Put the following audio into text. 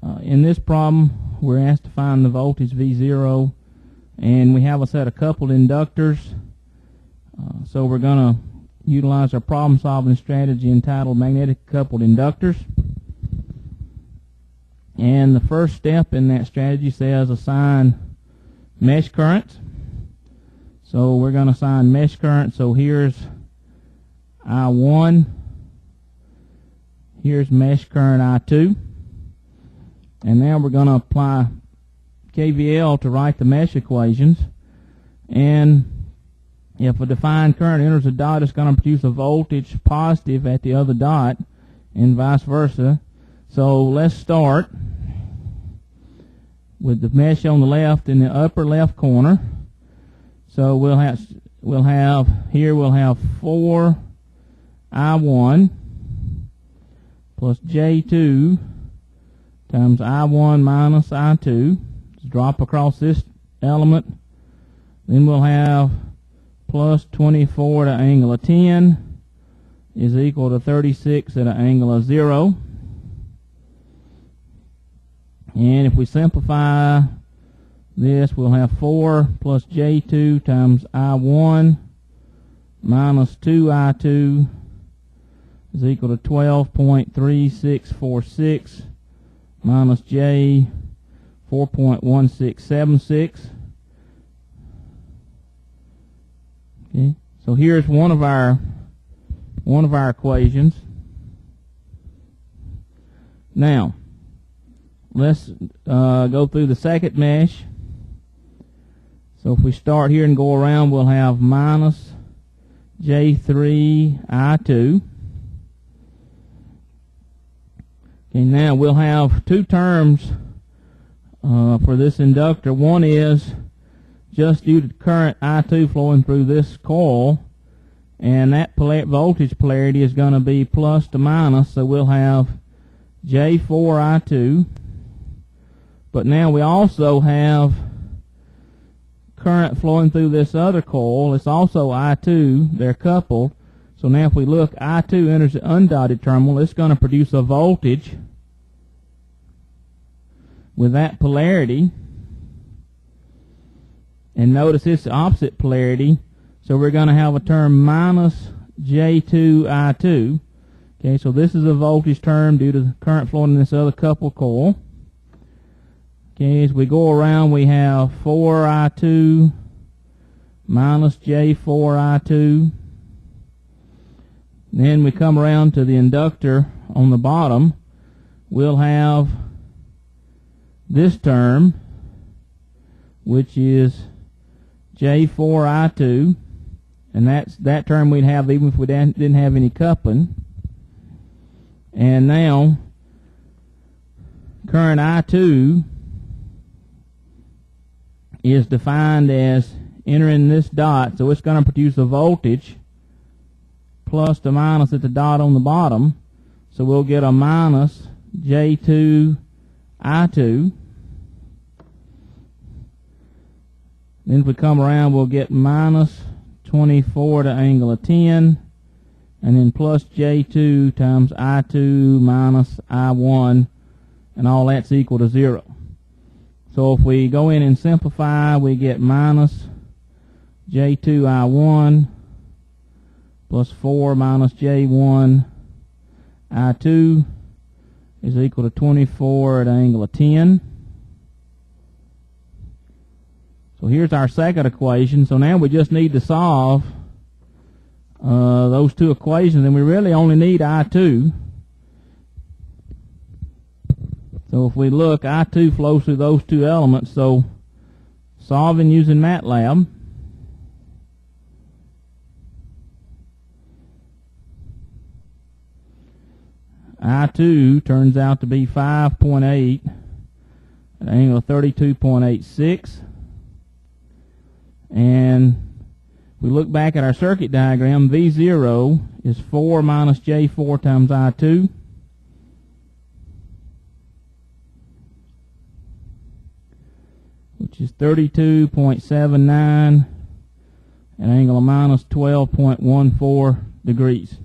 In this problem, we're asked to find the voltage V0, and we have a set of coupled inductors. So we're going to utilize our problem-solving strategy entitled Magnetic Coupled Inductors. And the first step in that strategy says assign mesh currents. So we're going to assign mesh current. So here's I1. Here's mesh current I2. And now we're going to apply KVL to write the mesh equations. And if a defined current enters a dot, it's going to produce a voltage positive at the other dot, and vice versa. So let's start with the mesh on the left in the upper left corner. So we'll have 4 I1 plus J2 times I1 minus I2. Just drop across this element. Then we'll have plus 24 at an angle of 10 is equal to 36 at an angle of 0. And if we simplify this, we'll have 4 plus J2 times I1 minus 2I2 is equal to 12.3646 minus J 4.1676. Okay, so here's one of our equations. Now let's go through the second mesh. So if we start here and go around, we'll have minus J3I2. Okay, now we'll have two terms for this inductor. One is just due to current I2 flowing through this coil, and that voltage polarity is going to be plus to minus, so we'll have J4I2. But now we also have current flowing through this other coil. It's also I2. They're coupled. So now if we look, I2 enters the undotted terminal. It's going to produce a voltage with that polarity. And notice it's the opposite polarity. So we're going to have a term minus J2I2. Okay, so this is a voltage term due to the current flowing in this other coupled coil. Okay, as we go around, we have 4I2 minus J4I2. Then we come around to the inductor on the bottom. We'll have this term, which is J4I2, and that term we'd have even if we didn't have any coupling. And now current I2 is defined as entering this dot, so it's going to produce a voltage plus to minus at the dot on the bottom. So we'll get a minus J2I2. Then if we come around, we'll get minus 24 to angle of 10, and then plus J2 times I2 minus I1, and all that's equal to 0. So if we go in and simplify, we get minus J2I1 plus 4 minus J1 I2 is equal to 24 at an angle of 10. So here's our second equation. So now we just need to solve those two equations, and we really only need I2. So if we look, I2 flows through those two elements. So solving using MATLAB, I2 turns out to be 5.8 at an angle of 32.86. And if we look back at our circuit diagram, V0 is 4 minus J4 times I2. Which is 32.79 at an angle of minus 12.14 degrees.